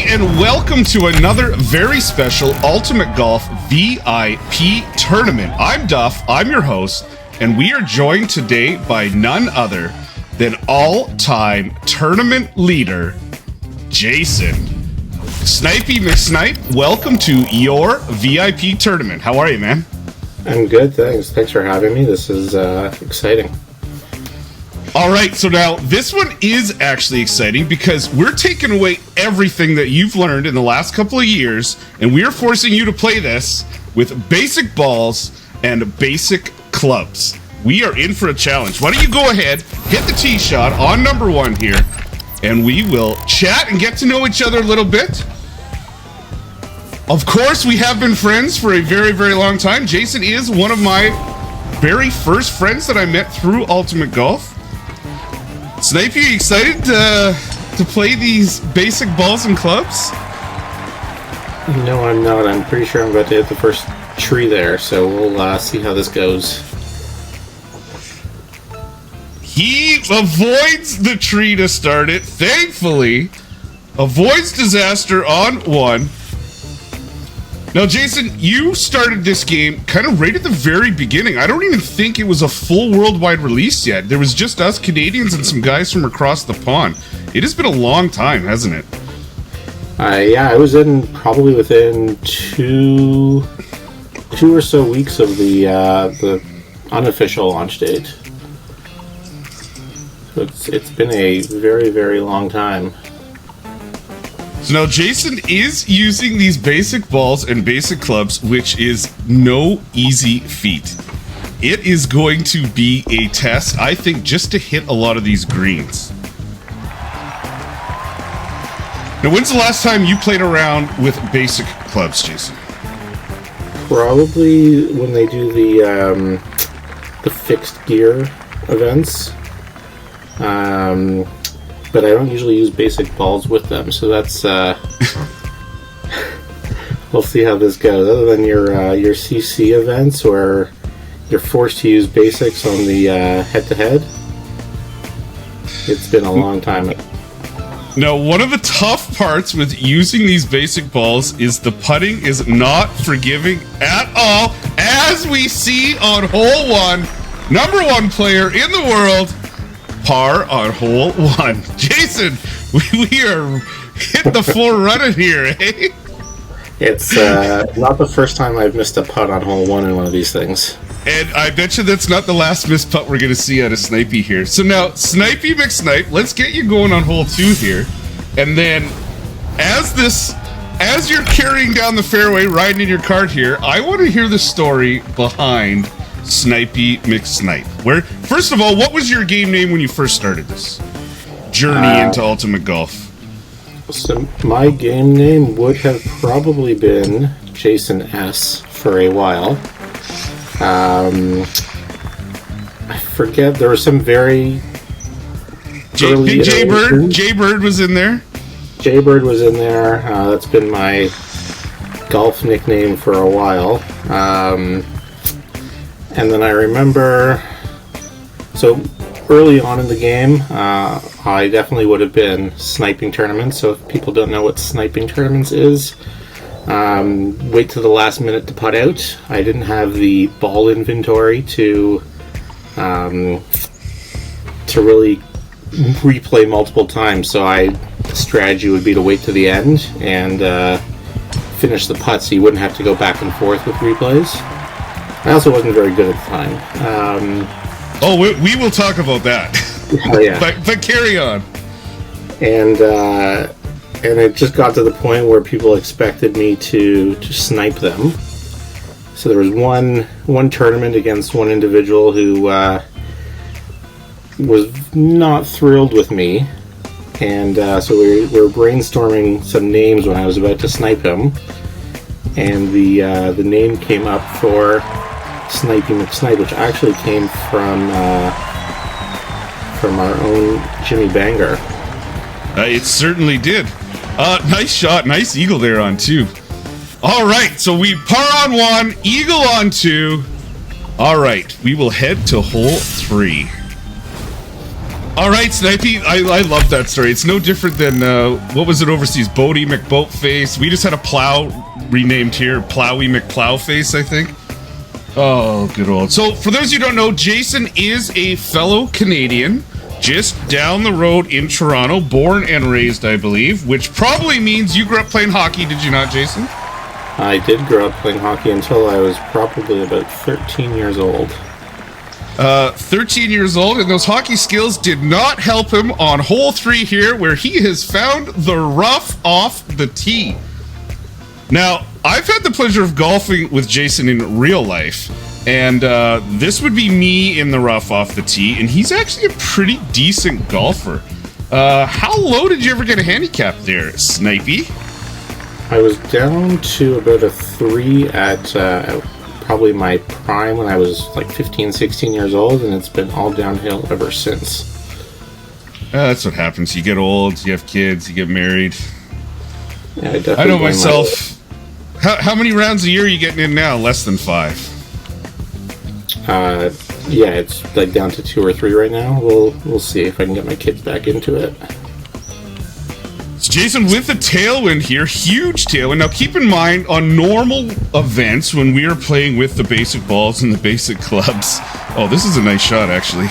and welcome to another very special Ultimate Golf VIP tournament. I'm Duff, I'm your host, and we are joined today by none other than all-time tournament leader, Jason. Snipey McSnipe, welcome to your VIP tournament. How are you, man? I'm good, thanks. Thanks for having me. This is exciting. All right, so now this one is actually exciting because we're taking away everything that you've learned in the last couple of years, and we are forcing you to play this with basic balls and basic clubs. We are in for a challenge. Why don't you go ahead, hit the tee shot on number one here, and we will chat and get to know each other a little bit. Of course, we have been friends for a very, very long time. Jason is one of my very first friends that I met through Ultimate Golf. Snipe, are you excited to play these basic balls and clubs? No, I'm not. I'm pretty sure I'm about to hit the first tree there, so we'll see how this goes. He avoids the tree to start it, thankfully. Avoids disaster on one. Now, Jason, you started this game kind of right at the very beginning. I don't even think it was a full worldwide release yet. There was just us Canadians and some guys from across the pond. It has been a long time, hasn't it? Yeah, I was in probably within two or so weeks of the unofficial launch date. So it's been a very, very long time. So now Jason is using these basic balls and basic clubs, which is no easy feat. It is going to be a test, I think, just to hit a lot of these greens. Now, when's the last time you played around with basic clubs, Jason? Probably when they do the fixed gear events. But I don't usually use basic balls with them, so that's we'll see how this goes. Other than your CC events where you're forced to use basics on the head-to-head, it's been a long time. Now, one of the tough parts with using these basic balls is the putting is not forgiving at all, as we see on hole one. Number one player in the world, par on hole one. Jason, we are hitting the floor running here, eh? It's not the first time I've missed a putt on hole one in one of these things. And I bet you that's not the last missed putt we're going to see out of Snipey here. So now, Snipey McSnipe, let's get you going on hole two here. And then, as you're carrying down the fairway, riding in your cart here, I want to hear the story behind Snipey McSnipe. Where, first of all, what was your game name when you first started this journey into Ultimate Golf? So my game name would have probably been Jason S for a while. I forget, there was some very Big Jaybird was in there. Jaybird was in there. That's been my golf nickname for a while. And then I remember, so early on in the game, I definitely would have been sniping tournaments. So if people don't know what sniping tournaments is, wait till the last minute to putt out. I didn't have the ball inventory to really replay multiple times. So the strategy would be to wait to the end and finish the putt, so you wouldn't have to go back and forth with replays. I also wasn't very good at the time. We will talk about that. Oh, yeah. but carry on. And it just got to the point where people expected me to snipe them. So there was one tournament against one individual who was not thrilled with me. And so we were brainstorming some names when I was about to snipe him. And the name came up for Snipey McSnipe, which actually came from our own Jimmy Banger. It certainly did. Nice shot, nice eagle there on two. All right, so we par on one, eagle on two. All right, we will head to hole three. All right, Snipey, I love that story. It's no different than, what was it overseas? Bodie McBoatface. We just had a plow renamed here, Plowy McPlowface, I think. Oh, good old. So, for those of you who don't know, Jason is a fellow Canadian, just down the road in Toronto, born and raised, I believe, which probably means you grew up playing hockey, did you not, Jason? I did grow up playing hockey until I was probably about 13 years old. 13 years old, and those hockey skills did not help him on hole 3 here, where he has found the rough off the tee. Now, I've had the pleasure of golfing with Jason in real life, and this would be me in the rough off the tee, and he's actually a pretty decent golfer. How low did you ever get a handicap there, Snipey? I was down to about a 3 at probably my prime when I was like 15, 16 years old, and it's been all downhill ever since. That's what happens. You get old, you have kids, you get married. Yeah, I know myself. How many rounds a year are you getting in now? Less than 5. Yeah, it's like down to 2 or 3 right now. We'll see if I can get my kids back into it. Jason with the tailwind here, huge tailwind. Now keep in mind, on normal events, when we are playing with the basic balls and the basic clubs, oh, this is a nice shot actually,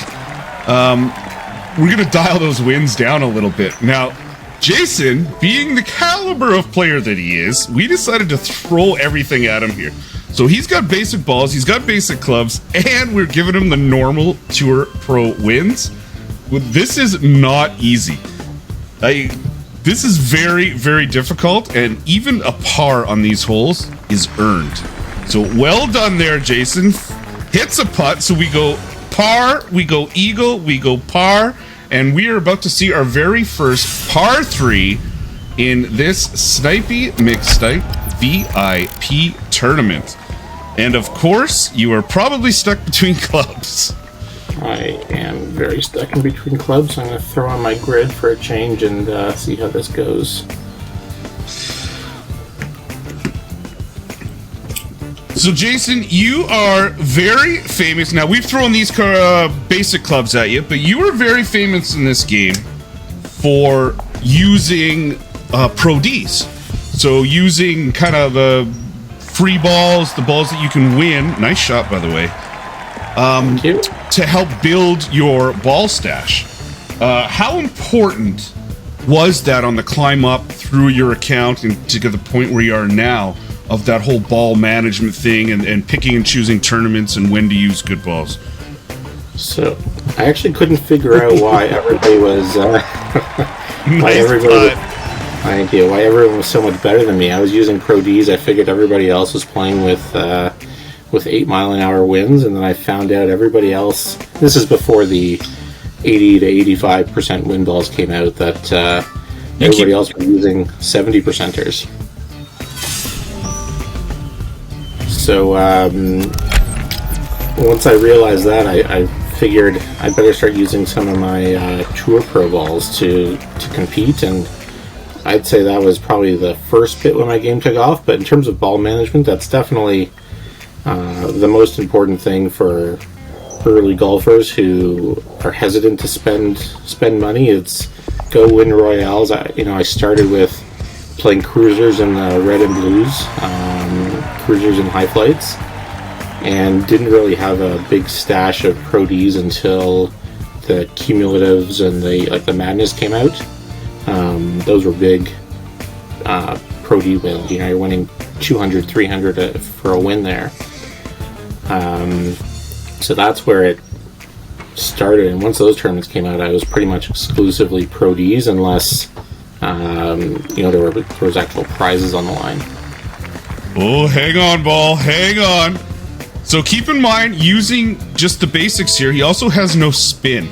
we're going to dial those winds down a little bit. Now, Jason, being the caliber of player that he is, we decided to throw everything at him here. So he's got basic balls, he's got basic clubs, and we're giving him the normal Tour Pro wins. Well, this is not easy. This is very, very difficult, and even a par on these holes is earned. So well done there, Jason. Hits a putt, so we go par, we go eagle, we go par, and we are about to see our very first par 3 in this Snipey McSnipe VIP tournament. And of course, you are probably stuck between clubs. I am very stuck in between clubs, so I'm going to throw on my grid for a change and see how this goes. So, Jason, you are very famous. Now, we've thrown these basic clubs at you, but you are very famous in this game for using Pro Ds. So, using kind of the free balls, the balls that you can win. Nice shot, by the way. Thank you. To help build your ball stash. How important was that on the climb up through your account and to get the point where you are now of that whole ball management thing and picking and choosing tournaments and when to use good balls? So, I actually couldn't figure out why everybody was why everyone was so much better than me. I was using Pro Ds. I figured everybody else was playing with 8-mile-an-hour winds, and then I found out everybody else, this is before the 80 to 85% wind balls came out, that everybody else was using 70%ers. So once I realized that, I figured I'd better start using some of my Tour Pro balls to compete, and I'd say that was probably the first bit when my game took off. But in terms of ball management, that's definitely the most important thing for early golfers who are hesitant to spend money. It's go win royales. I started with playing cruisers in the red and blues, cruisers and high flights, and didn't really have a big stash of Pro Ds until the cumulatives and the Madness came out. Those were big Pro D wins. You're winning 200, 300 for a win there. So that's where it started, and once those tournaments came out, I was pretty much exclusively Pro Ds, unless there was actual prizes on the line. Oh, hang on, ball, hang on. So keep in mind, using just the basics here, he also has no spin.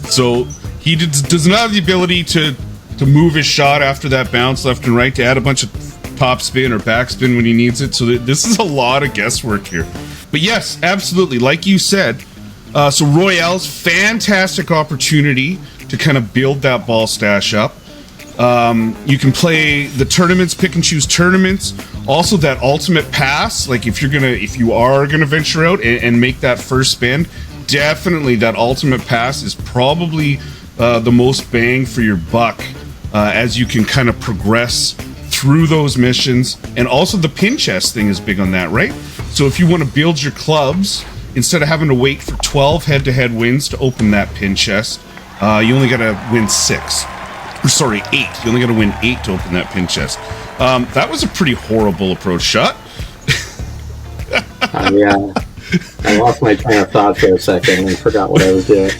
So he does not have the ability to move his shot after that bounce left and right, to add a bunch of top spin or backspin when he needs it. So this is a lot of guesswork here. But yes, absolutely, like you said, so Royale's fantastic opportunity to kind of build that ball stash up. You can play the tournaments, pick and choose tournaments. Also, that ultimate pass, like if you are gonna venture out and make that first spin, definitely that ultimate pass is probably the most bang for your buck as you can kind of progress through those missions. And also the pin chest thing is big on that, right? So if you want to build your clubs, instead of having to wait for 12 head-to-head wins to open that pin chest, you only got to win 6. Or sorry, 8. You only got to win 8 to open that pin chest. That was a pretty horrible approach shot. Yeah. I lost my train of thought for a second and forgot what I was doing.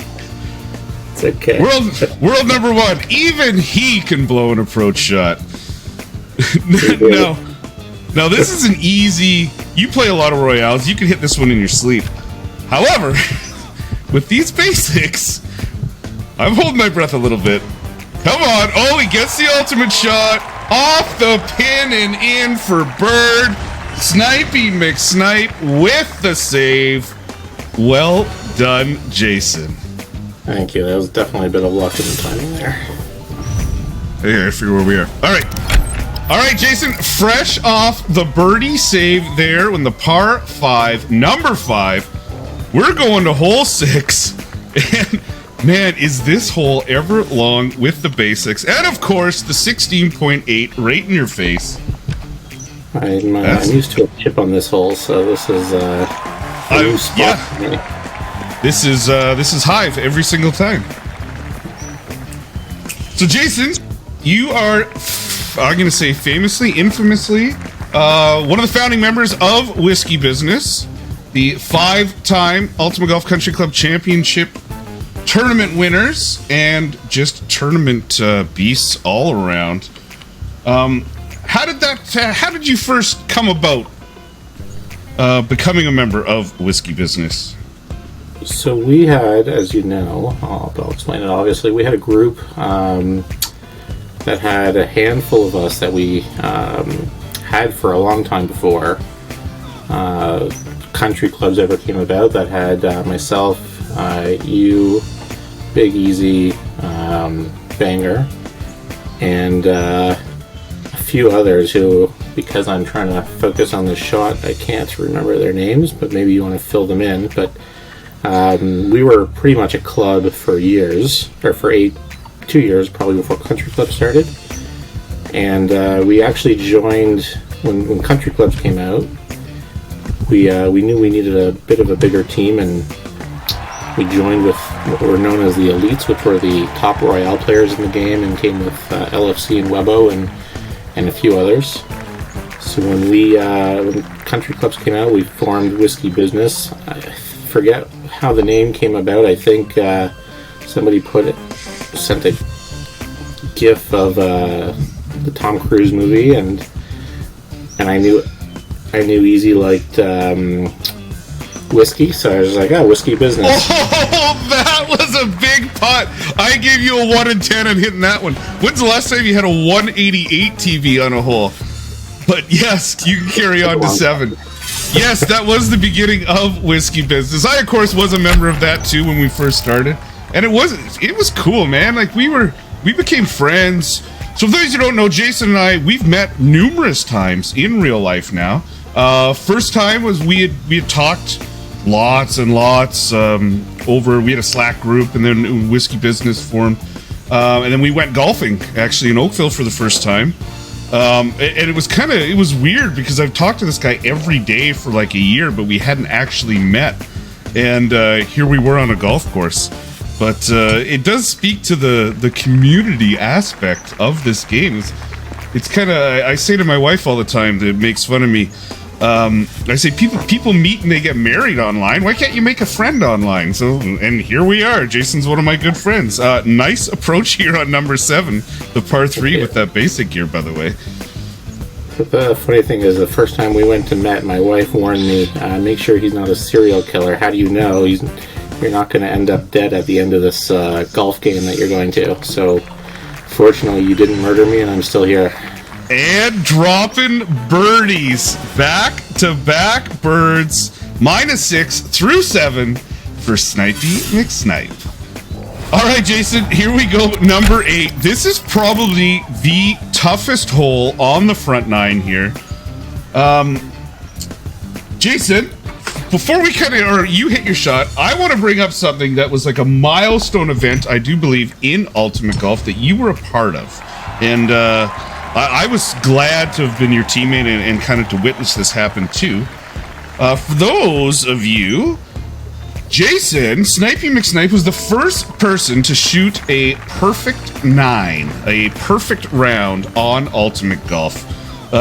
It's okay. World number 1. Even he can blow an approach shot. No, this is an easy... You play a lot of Royales, you can hit this one in your sleep. However, with these basics, I'm holding my breath a little bit. Come on. Oh, he gets the ultimate shot. Off the pin and in for Bird. Snipey McSnipe with the save. Well done, Jason. Thank you. That was definitely a bit of luck in the timing there. Hey, I figure where we are. All right, Jason, fresh off the birdie save there when the par 5, number 5, we're going to hole 6. And man, is this hole ever long with the basics. And of course, the 16.8 right in your face. I'm used to a chip on this hole, so this is a new spot for me. This is Hive every single time. So Jason, you are, I'm going to say famously, infamously, one of the founding members of Whiskey Business, the 5-time Ultimate Golf Country Club Championship tournament winners, and just tournament beasts all around. How did you first come about becoming a member of Whiskey Business? So we had, as you know, I'll explain it obviously, we had a group that had a handful of us that we had for a long time before country clubs ever came about, that had myself, you, Big Easy, Banger, and a few others who, because I'm trying to focus on this shot, I can't remember their names, but maybe you want to fill them in. But we were pretty much a club for years, or for 2 years probably before country club started. And we actually joined when country clubs came out. We knew we needed a bit of a bigger team, and we joined with what were known as the Elites, which were the top Royale players in the game, and came with LFC and Webo and a few others. So when country clubs came out, we formed Whiskey Business. I forget how the name came about. I think somebody sent a GIF of the Tom Cruise movie, and I knew Easy liked whiskey, so I was like, Whiskey Business. Oh, that was a big putt. I gave you a 1 in 10 on hitting that one. When's the last time you had a 188 TV on a hole? But yes, you can carry on to 7. Yes, that was the beginning of Whiskey Business. I, of course, was a member of that too when we first started, and it was cool, man. Like we became friends. So for those who don't know, Jason and I, we've met numerous times in real life now. First time was we had talked lots and lots we had a Slack group, and then Whiskey Business formed, and then we went golfing actually in Oakville for the first time. And it was weird because I've talked to this guy every day for like a year, but we hadn't actually met. And here we were on a golf course. But it does speak to the community aspect of this game. It's kind of, I say to my wife all the time that makes fun of me. I say people meet and they get married online. Why can't you make a friend online? So, and here we are. Jason's one of my good friends. Nice approach here on number 7, the par 3 with that basic gear, by the way. The funny thing is, the first time we went to Met, my wife warned me, make sure he's not a serial killer. How do you know you're not going to end up dead at the end of this golf game that you're going to? So, fortunately, you didn't murder me, and I'm still here. And dropping birdies, back-to-back birds, -6 through 7 for Snipey McSnipe. All right, Jason, here we go. Number 8. This is probably the toughest hole on the front 9 here. Jason, before we or you hit your shot, I want to bring up something that was like a milestone event, I do believe, in Ultimate Golf that you were a part of. And I was glad to have been your teammate and kind of to witness this happen too. For those of you, Jason, Snipey McSnipe was the first person to shoot a perfect 9, a perfect round on Ultimate Golf.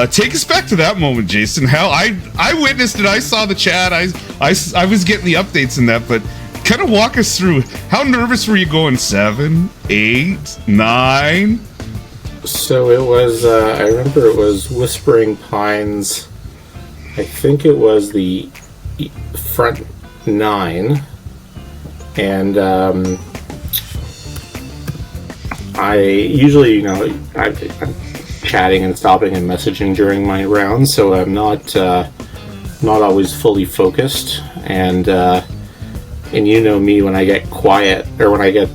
Take us back to that moment, Jason. How I witnessed it. I saw the chat. I was getting the updates in that, but kind of walk us through. How nervous were you going? 7, 8, 9? So it was, I remember it was Whispering Pines. I think it was the front 9. And I usually, I'm chatting and stopping and messaging during my rounds, so I'm not always fully focused. And you know me, when I get quiet, or when I get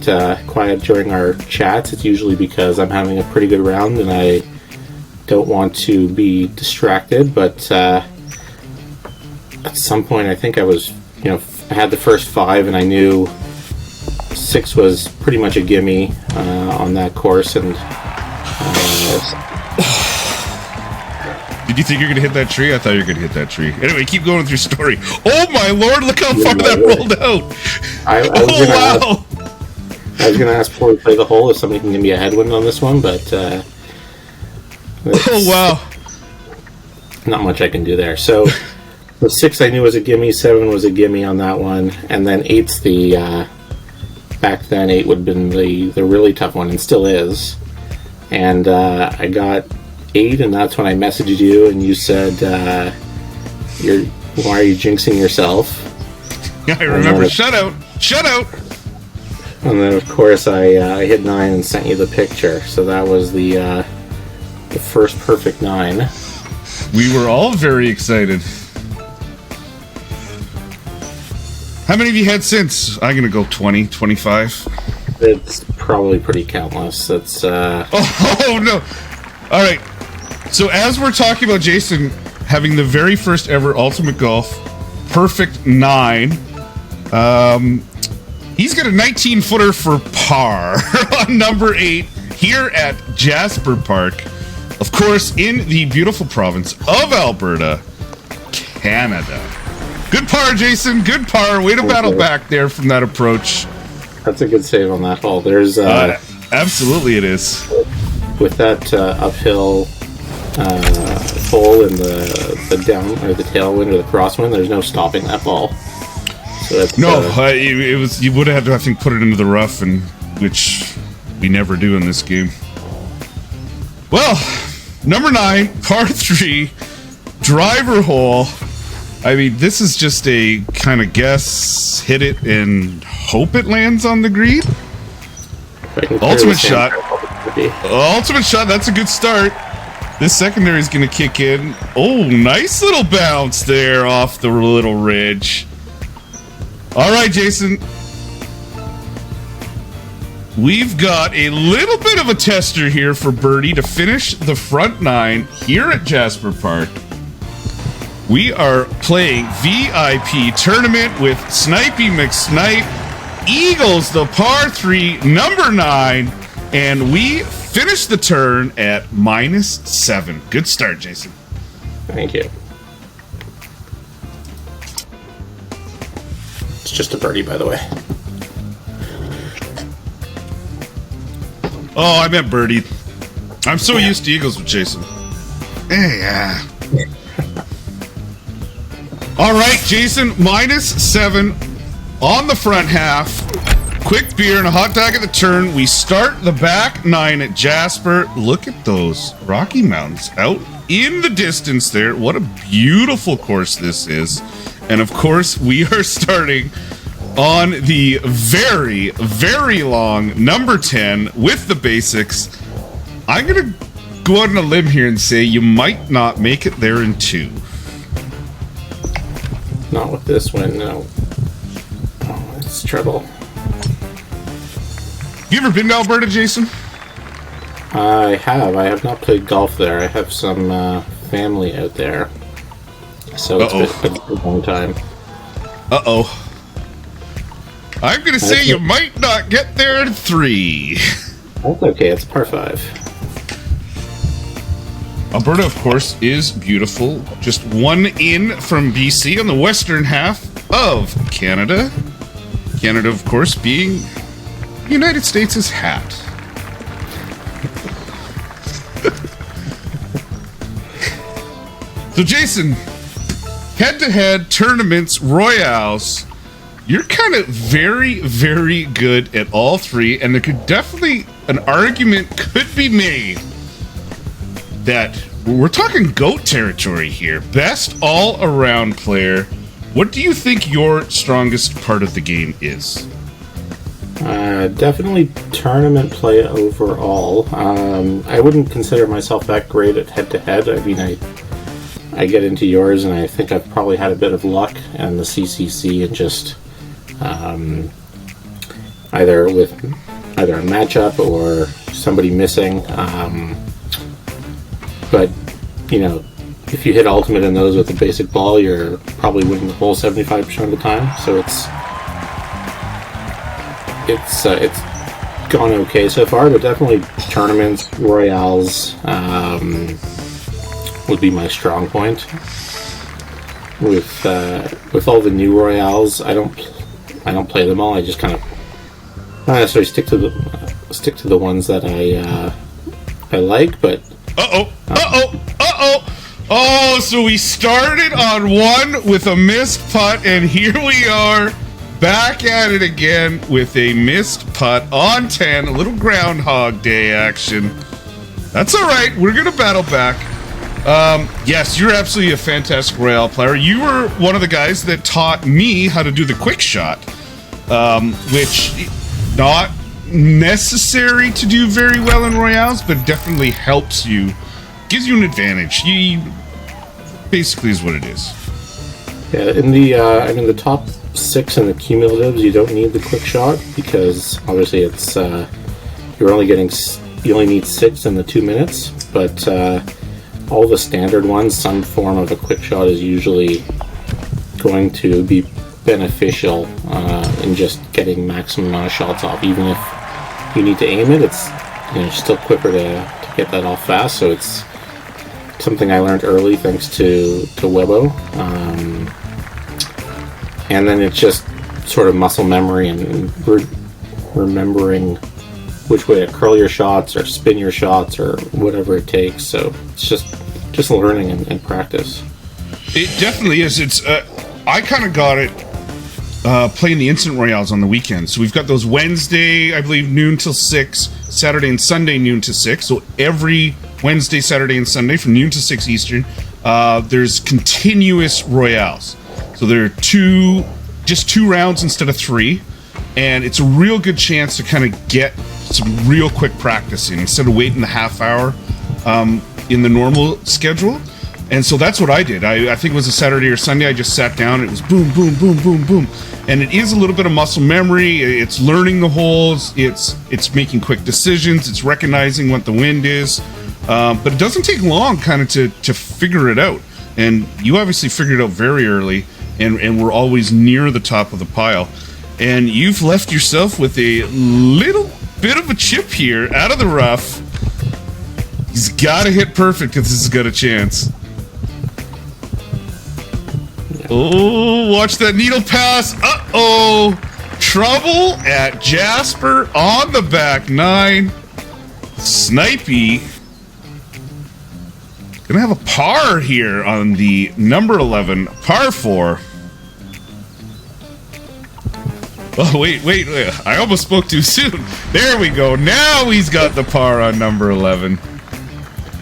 quiet during our chats, it's usually because I'm having a pretty good round and I don't want to be distracted. But at some point, I think I was, I had the first 5 and I knew 6 was pretty much a gimme on that course. And did you think you're going to hit that tree? I thought you were going to hit that tree. Anyway, keep going with your story. Oh my lord, look how far that rolled out. I was going to ask before we play the hole if somebody can give me a headwind on this one, but oh wow. Not much I can do there. So the 6 I knew was a gimme, 7 was a gimme on that one, and then 8's the back then 8 would have been the really tough one, and still is. And I got 8, and that's when I messaged you, and you said, why are you jinxing yourself? Yeah, I remember. Shut out! And then, of course, I hit 9 and sent you the picture. So that was the first perfect 9. We were all very excited. How many have you had since? I'm going to go 20, 25. It's probably pretty countless. That's Oh, no. All right. So as we're talking about Jason having the very first ever Ultimate Golf perfect 9, he's got a 19-footer for par on number 8 here at Jasper Park, of course, in the beautiful province of Alberta, Canada. Good par, Jason. Good par. Way to battle back there from that approach. That's a good save on that hole. There's absolutely it is. With that uphill hole in the down or the tailwind or the crosswind, there's no stopping that ball. So that's, it was. You would have had to, I think, put it into the rough, and which we never do in this game. Well, number 9, par 3, driver hole. I mean, this is just a kind of guess, hit it, and hope it lands on the green. Ultimate shot. Ultimate shot, that's a good start. This secondary is going to kick in. Oh, nice little bounce there off the little ridge. All right, Jason. We've got a little bit of a tester here for birdie to finish the front 9 here at Jasper Park. We are playing VIP tournament with Snipey McSnipe. Eagles the par 3, number 9, and we finish the turn at -7. Good start, Jason. Thank you. It's just a birdie, by the way. Oh, I meant birdie. I'm so used to Eagles with Jason. Yeah. All right, Jason, -7 on the front half. Quick beer and a hot dog at the turn. We start the back 9 at Jasper. Look at those Rocky Mountains out in the distance there. What a beautiful course this is. And of course, we are starting on the very, very long number 10 with the basics. I'm going to go out on a limb here and say you might not make it there in 2. Not with this one, no. Oh, it's trouble. You ever been to Alberta, Jason? I have. I have not played golf there. I have some family out there. So it's been a long time. Uh-oh. I'm going to say you might not get there in 3. That's okay. It's par 5. Alberta, of course, is beautiful. Just 1 in from BC on the western half of Canada. Canada, of course, being the United States' hat. So, Jason, head-to-head tournaments, royales, you're kind of very, very good at all 3, and there could definitely, an argument could be made that we're talking GOAT territory here. Best all-around player. What do you think your strongest part of the game is? Definitely tournament play overall. I wouldn't consider myself that great at head-to-head. I mean, I get into yours, and I think I've probably had a bit of luck in the CCC and just either a matchup or somebody missing. But you know, if you hit ultimate in those with a basic ball, you're probably winning the hole 75% of the time. So it's gone okay so far, but definitely tournaments, royales would be my strong point. With all the new royales, I don't play them all. I just kind of not necessarily stick to the ones that I like, but. Oh, so we started on 1 with a missed putt, and here we are back at it again with a missed putt on 10. A little Groundhog Day action. That's all right. We're going to battle back. Yes, you're absolutely a fantastic royale player. You were one of the guys that taught me how to do the quick shot, which not necessary to do very well in royales, but definitely helps you, gives you an advantage. Basically is what it is. Yeah, in the top 6 in the cumulatives, you don't need the quick shot because obviously it's you only need 6 in the 2 minutes, but all the standard ones, some form of a quick shot is usually going to be beneficial in just getting maximum amount of shots off. Even if you need to aim it, it's still quicker to get that off fast. So it's something I learned early thanks to Webo. And then it's just sort of muscle memory and remembering which way to curl your shots or spin your shots or whatever it takes. So it's just learning and practice. It definitely is. It's I kind of got it playing the instant royales on the weekend. So we've got those Wednesday, I believe, noon till 6, Saturday and Sunday noon to 6. So every Wednesday, Saturday, and Sunday from noon to 6 Eastern, there's continuous royales. So there are just two rounds instead of 3, and it's a real good chance to kind of get some real quick practice in instead of waiting the half hour in the normal schedule. And so that's what I did. I think it was a Saturday or Sunday. I just sat down. It was boom, boom, boom, boom, boom. And it is a little bit of muscle memory. It's learning the holes. It's making quick decisions. It's recognizing what the wind is. But it doesn't take long kind of to figure it out. And you obviously figured it out very early. And we're always near the top of the pile. And you've left yourself with a little bit of a chip here out of the rough. He's got to hit perfect if this has got a chance. Oh, watch that needle pass. Uh-oh. Trouble at Jasper on the back 9. Snipey gonna have a par here on the number 11, par 4. Oh, wait. I almost spoke too soon. There we go. Now he's got the par on number 11.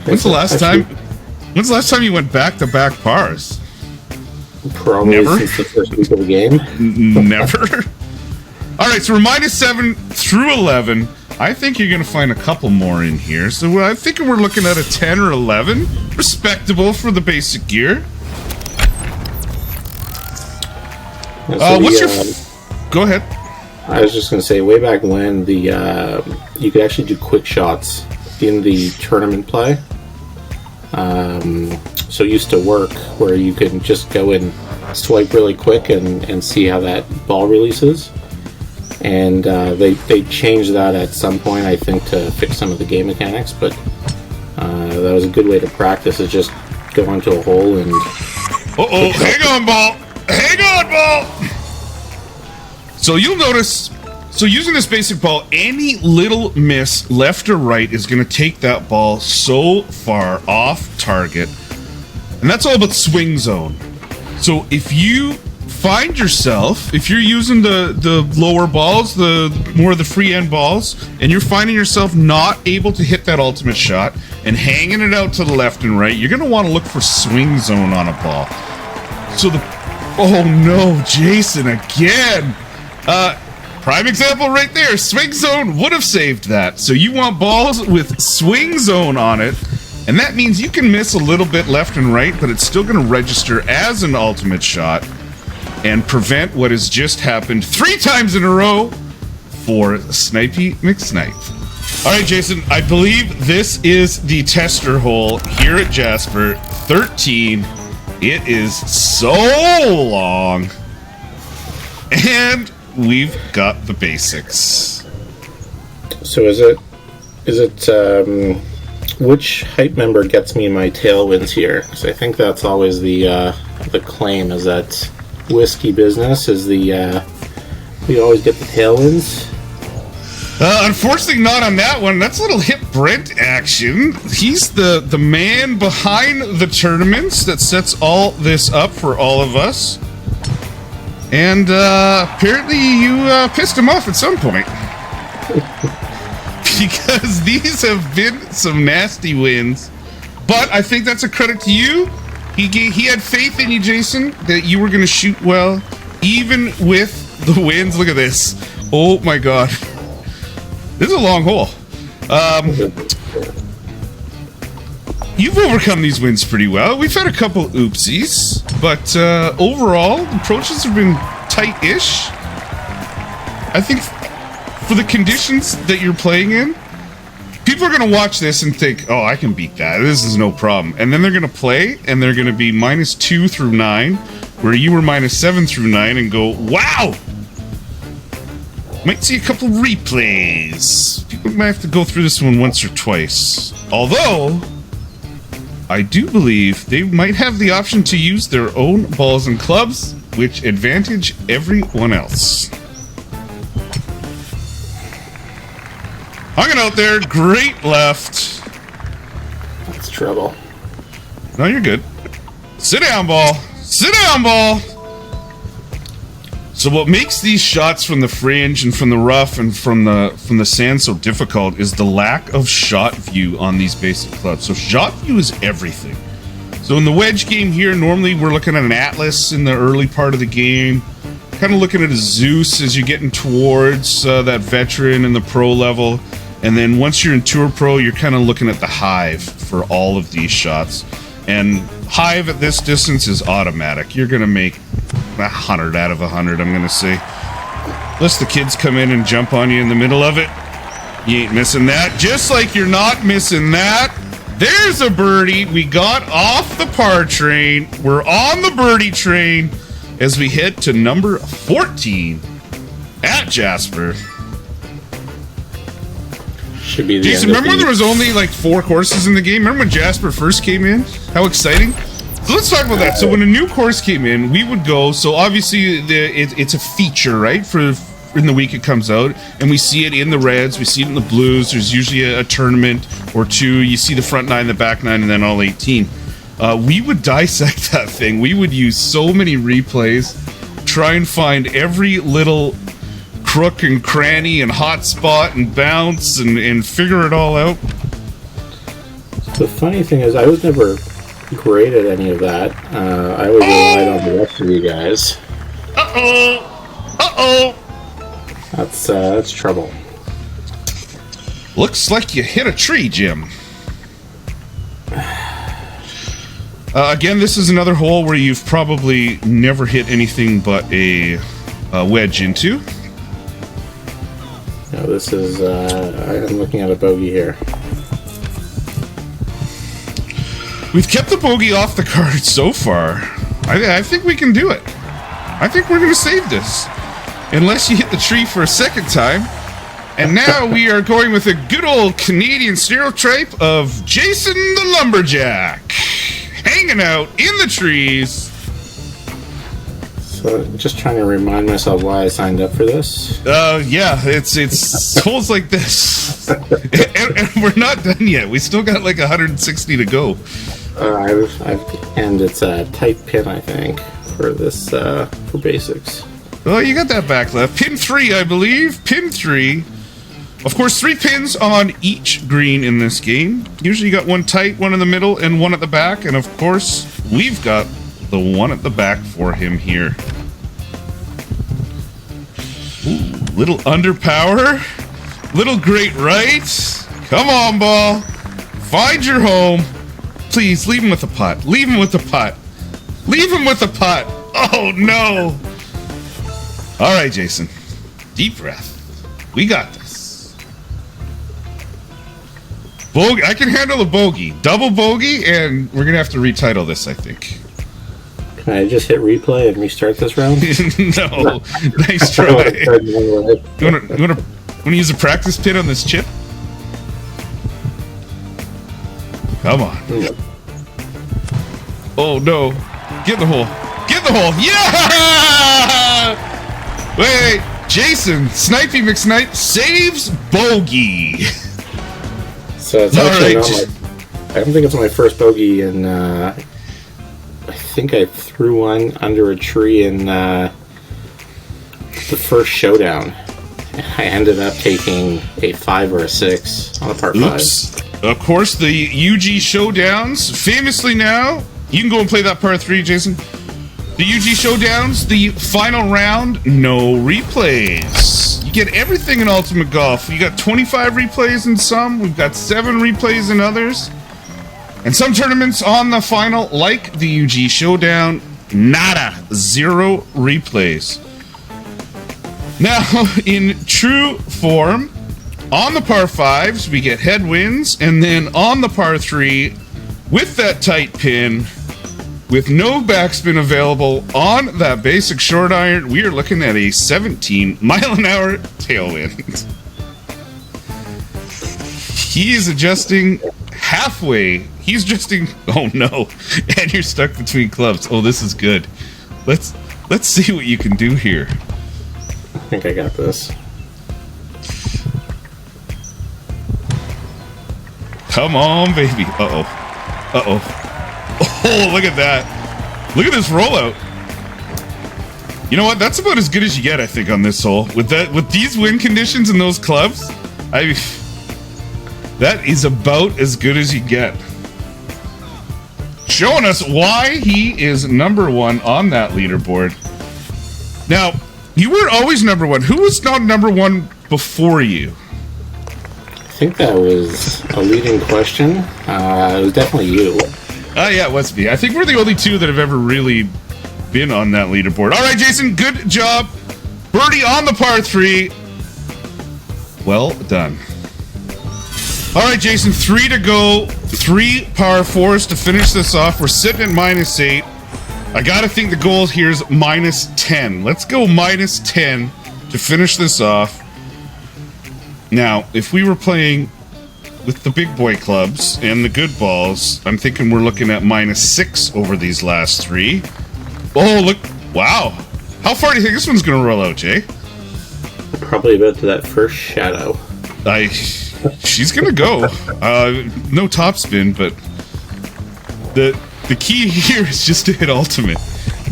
When's the last time you went back-to-back pars? Probably Never. Since the first week of the game. Never. All right, so we're -7 through 11. I think you're going to find a couple more in here. So I think we're looking at a 10 or 11. Respectable for the basic gear. What's your... Go ahead. I was just going to say, way back when, you could actually do quick shots in the tournament play. So it used to work where you could just go in swipe really quick and see how that ball releases. And they changed that at some point, I think, to fix some of the game mechanics. But that was a good way to practice. Is just go into a hole and. Hang on, ball. Hang on, ball. So you'll notice. So using this basic ball, any little miss left or right is going to take that ball so far off target. And that's all about swing zone. So if you find yourself, if you're using the lower balls, the more of the free end balls, and you're finding yourself not able to hit that ultimate shot and hanging it out to the left and right, you're going to want to look for swing zone on a ball. So oh no, Jason again. Prime example right there. Swing zone would have saved that. So you want balls with swing zone on it, and that means you can miss a little bit left and right, but it's still going to register as an ultimate shot and prevent what has just happened 3 times in a row for Snipey McSnipe. All right, Jason, I believe this is the tester hole here at Jasper 13. It is so long, and we've got the basics. So is it which hype member gets me my tailwinds here? Because I think that's always the claim, is that Whiskey Business is the we always get the tailwinds. Unfortunately, not on that one. That's a little Hip Brent action. He's the man behind the tournaments that sets all this up for all of us. And apparently you pissed him off at some point. Because these have been some nasty wins. But I think that's a credit to you. He had faith in you, Jason, that you were going to shoot well, even with the wins. Look at this. Oh my god. This is a long hole. You've overcome these wins pretty well. We've had a couple oopsies, but overall, the approaches have been tight-ish. I think for the conditions that you're playing in, people are going to watch this and think, oh, I can beat that. This is no problem. And then they're going to play, and they're going to be -2 through 9, where you were -7 through 9, and go, wow! Might see a couple replays. People might have to go through this one once or twice. Although, I do believe they might have the option to use their own balls and clubs, which advantage everyone else. Hung it out there, great left. That's trouble. No, you're good. Sit down, ball. Sit down, ball. So what makes these shots from the fringe and from the rough and from the sand so difficult is the lack of shot view on these basic clubs. So shot view is everything. So in the wedge game here, normally we're looking at an Atlas in the early part of the game, kind of looking at a Zeus as you're getting towards that veteran and the pro level. And then once you're in Tour Pro, you're kind of looking at the Hive for all of these shots. And Hive at this distance is automatic. You're going to make 100 out of 100, I'm going to say. Unless the kids come in and jump on you in the middle of it. You ain't missing that. Just like you're not missing that. There's a birdie. We got off the par train. We're on the birdie train as we head to number 14 at Jasper. Should be the Jason, remember when there was only like 4 courses in the game? Remember when Jasper first came in? How exciting. So let's talk about that. So when a new course came in, we would go, so obviously it's a feature, right? For in the week it comes out, and we see it in the reds, we see it in the blues. There's usually a tournament or two. You see the front 9, the back 9, and then all 18. We would dissect that thing. We would use so many replays, try and find every little crook and cranny and hot spot and bounce and figure it all out. The funny thing is, I was never great at any of that. I always relied on the rest of you guys. Uh-oh! That's trouble. Looks like you hit a tree, Jim. Again, this is another hole where you've probably never hit anything but a wedge into. No, this is, I'm looking at a bogey here. We've kept the bogey off the card so far. I think we can do it. I think we're going to save this. Unless you hit the tree for a second time. And now we are going with a good old Canadian stereotype of Jason the Lumberjack. Hanging out in the trees. So, just trying to remind myself why I signed up for this. Yeah, it's holes like this. and we're not done yet. We still got like 160 to go. And it's a tight pin, I think, for this, for basics. Oh, you got that back left. Pin 3, I believe. Pin 3. Of course, 3 pins on each green in this game. Usually you got one tight, one in the middle, and one at the back. And of course, we've got the one at the back for him here. Ooh, little underpower. Little great right. Come on, ball. Find your home. Please, leave him with the putt. Leave him with the putt. Leave him with the putt. Oh, no. All right, Jason. Deep breath. We got this. Bogey. I can handle a bogey. Double bogey, and we're going to have to retitle this, I think. Can I just hit replay and restart this round? No. Nice try. You want to use a practice pin on this chip? Come on. Oh, no. Get in the hole. Get in the hole. Yeah! Wait. Jason, Snipey McSnipe saves bogey. So it's actually I don't think it's my first bogey in, I think I threw one under a tree in the first showdown. I ended up taking a 5 or a 6 on a par 5. Of course, the UG Showdowns, famously now, you can go and play that par 3, Jason. The UG Showdowns, the final round, no replays. You get everything in Ultimate Golf. You got 25 replays in some, we've got 7 replays in others. And some tournaments on the final, like the UG Showdown, nada, 0 replays. Now, in true form, on the par 5s, we get headwinds, and then on the par 3, with that tight pin, with no backspin available on that basic short iron, we are looking at a 17-mile-an-hour tailwind. He is adjusting halfway. He's adjusting. Oh no! And you're stuck between clubs. Oh, this is good. Let's see what you can do here. I think I got this. Come on, baby. Uh-oh. Oh, look at that. Look at this rollout. You know what? That's about as good as you get, I think, on this hole. With these wind conditions and those clubs, that is about as good as you get. Showing us why he is number 1 on that leaderboard. Now, you weren't always number 1. Who was not number 1 before you? I think that was a leading question. It was definitely you. Yeah, it was me. I think we're the only 2 that have ever really been on that leaderboard. All right, Jason, good job. Birdie on the par 3. Well done. All right, Jason, 3 to go. 3 par 4s to finish this off. We're sitting at -8. I gotta think the goal here is -10. Let's go -10 to finish this off. Now, if we were playing with the big boy clubs and the good balls, I'm thinking we're looking at -6 over these last 3. Oh, look. Wow. How far do you think this one's going to roll out, Jay? Probably about to that first shadow. She's going to go. No topspin, but the key here is just to hit ultimate.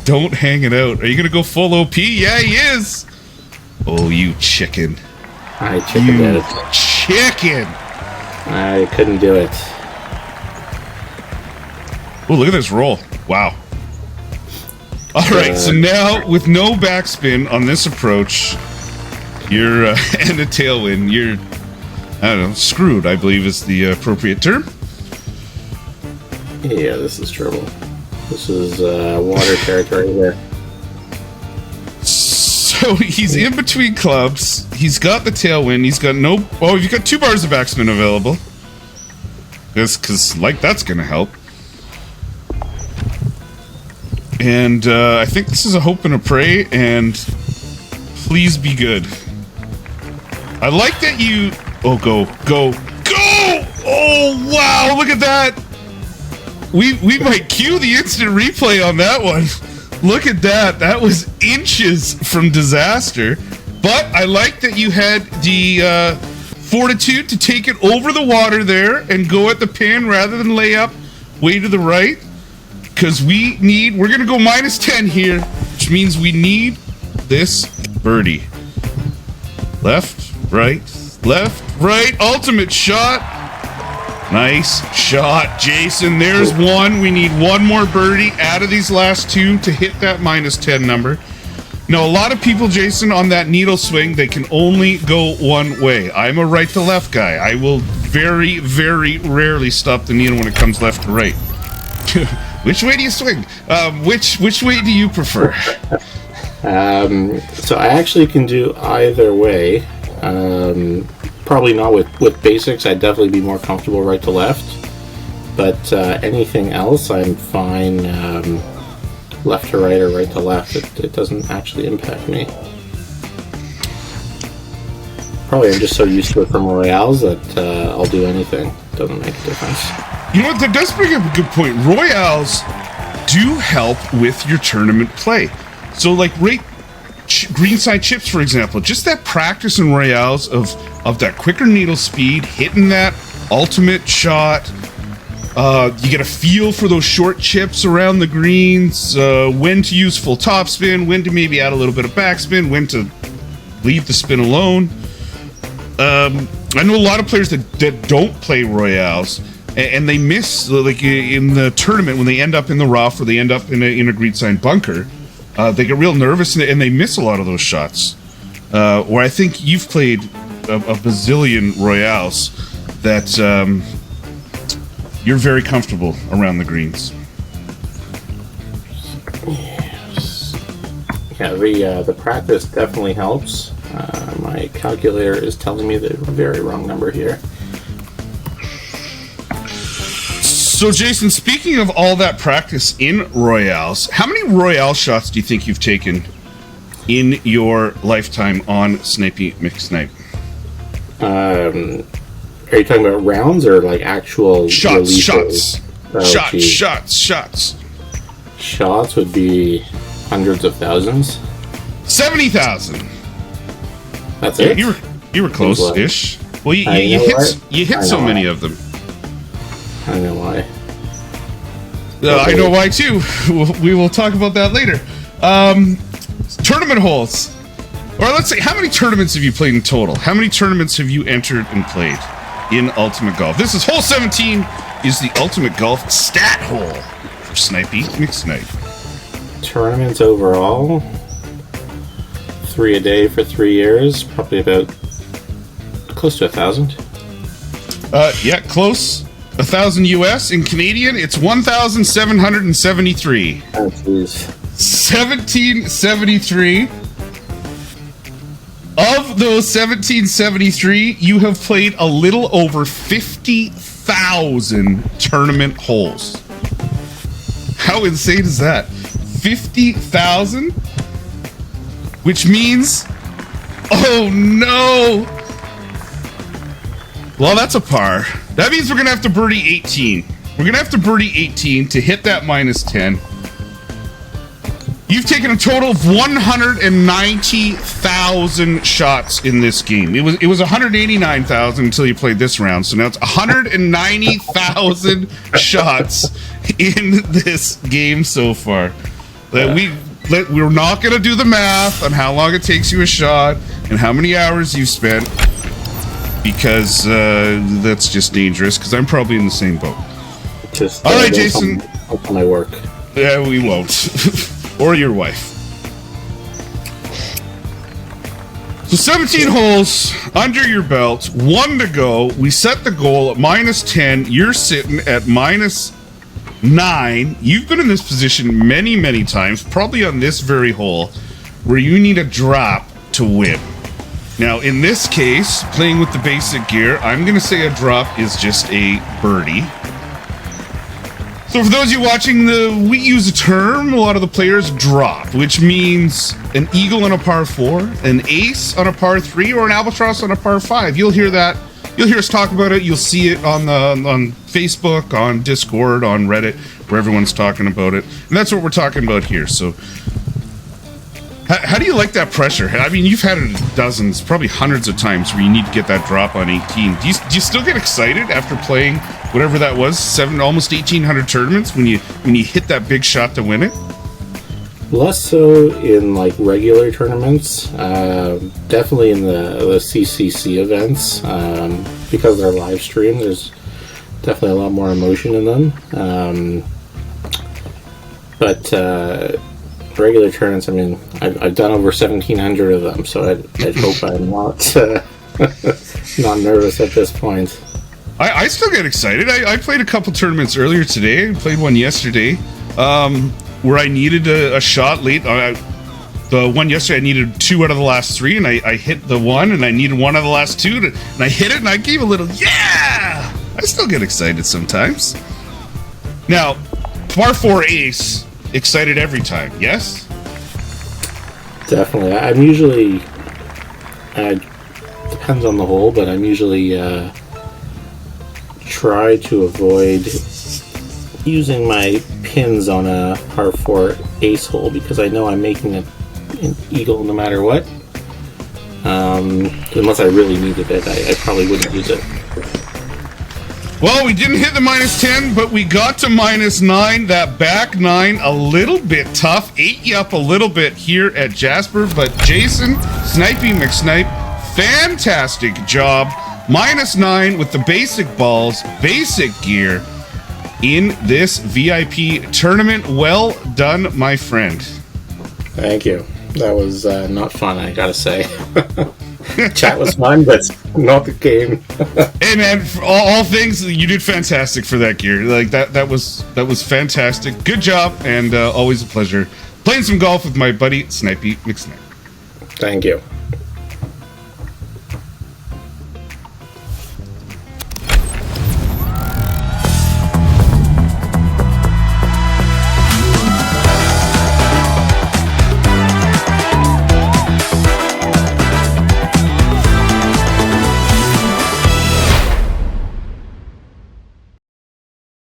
Don't hang it out. Are you going to go full OP? Yeah, he is. Oh, you chicken. I chickened it. Chicken. I couldn't do it. Oh, look at this roll. Wow. All right, so now with no backspin on this approach, you're and a tailwind, you're, I don't know, screwed, I believe is the appropriate term. Yeah, this is trouble. This is water territory there. So he's in between clubs. He's got the tailwind. He's got no... Oh, you've got 2 bars of backspin available. Because like, that's going to help. And I think this is a hope and a pray, and please be good. I like that you... Oh, go! Oh, wow, look at that! We might cue the instant replay on that one. Look at that. That was inches from disaster. But I like that you had the fortitude to take it over the water there and go at the pin rather than lay up way to the right. Because we're going to go -10 here, which means we need this birdie. Left, right, ultimate shot. Nice shot, Jason. There's one. We need one more birdie out of these last two to hit that -10 number. Now, a lot of people, Jason, on that needle swing, they can only go one way. I'm a right to left guy. I will very, very rarely stop the needle when it comes left to right. Which way do you swing? Which way do you prefer? So I actually can do either way. Probably not with basics. I'd definitely be more comfortable right to left. But anything else, I'm fine left to right or right to left. It doesn't actually impact me. Probably I'm just so used to it from Royales that I'll do anything. Doesn't make a difference. You know what? That does bring up a good point. Royales do help with your tournament play. So, like, greenside chips, for example, just that practice in Royales of that quicker needle speed, hitting that ultimate shot. You get a feel for those short chips around the greens, when to use full topspin, when to maybe add a little bit of backspin, when to leave the spin alone. I know a lot of players that don't play Royales, and they miss, like in the tournament, when they end up in the rough or they end up in a greenside bunker, they get real nervous and they miss a lot of those shots. Where I think you've played a bazillion Royales that you're very comfortable around the greens. Yes. Yeah, the practice definitely helps. My calculator is telling me the very wrong number here. So, Jason, speaking of all that practice in Royales, how many Royale shots do you think you've taken in your lifetime on Snipey McSnipe? Are you talking about rounds or like actual shots? Shots would be hundreds of thousands. 70,000. That's it. You were close-ish. Well, you hit so many of them. I know why. I know why too. We will talk about that later. Tournament holes. Or let's say, how many tournaments have you played in total? How many tournaments have you entered and played in Ultimate Golf? This is hole 17, is the Ultimate Golf stat hole for Snipey McSnipe. Tournaments overall, 3 a day for 3 years, probably about close to 1,000. Yeah, close. 1,000 US. In Canadian, it's 1,773. Oh, jeez. 1773. Of those 1773, you have played a little over 50,000 tournament holes. How insane is that? 50,000? Which means... Oh, no! Well, that's a par. That means we're going to have to birdie 18. We're going to have to birdie 18 to hit that -10. You've taken a total of 190,000 shots in this game. It was 189,000 until you played this round, so now it's 190,000 shots in this game so far. We're not going to do the math on how long it takes you a shot and how many hours you've spent, because that's just dangerous, because I'm probably in the same boat. All right, Jason. I'll my work. Yeah, we won't. Or your wife. So 17 holes under your belt, 1 to go. We set the goal at -10. You're sitting at -9. You've been in this position many, many times, probably on this very hole, where you need a drop to win. Now, in this case, playing with the basic gear, I'm going to say a drop is just a birdie. So for those of you watching, we use a term a lot of the players drop, which means an eagle on a par 4, an ace on a par 3, or an albatross on a par 5. You'll hear that. You'll hear us talk about it. You'll see it on Facebook, on Discord, on Reddit, where everyone's talking about it. And that's what we're talking about here. So how do you like that pressure? I mean, you've had it dozens, probably hundreds of times where you need to get that drop on 18. Do you still get excited after playing whatever that was, almost 1,800 tournaments, when you hit that big shot to win it? Less so in like regular tournaments. Definitely in the CCC events, because they're live streamed. There's definitely a lot more emotion in them. But regular tournaments, I mean, I've done over 1,700 of them, so I'd hope I'm not not nervous at this point. I still get excited. I played a couple tournaments earlier today. I played one yesterday, where I needed a shot late. The one yesterday, I needed 2 out of the last 3, and I hit the 1, and I needed 1 out of the last 2, and I hit it, and I gave a little, yeah! I still get excited sometimes. Now, par 4 ace, excited every time, yes? Definitely. I'm usually, depends on the hole, but I'm usually try to avoid using my pins on a par 4 ace hole, because I know I'm making an eagle no matter what. Unless I really needed it, I probably wouldn't use it. Well, we didn't hit the -10, but we got to -9. That back 9, a little bit tough. Ate you up a little bit here at Jasper, but Jason, Snipey McSnipe, fantastic job. -9 with the basic balls, basic gear in this VIP tournament. Well done, my friend. Thank you. That was not fun, I gotta say. Chat was fun, but not the game. Hey man, for all things, you did fantastic for that gear. Like that was fantastic. Good job, and always a pleasure playing some golf with my buddy Snipey McSnipe. Thank you.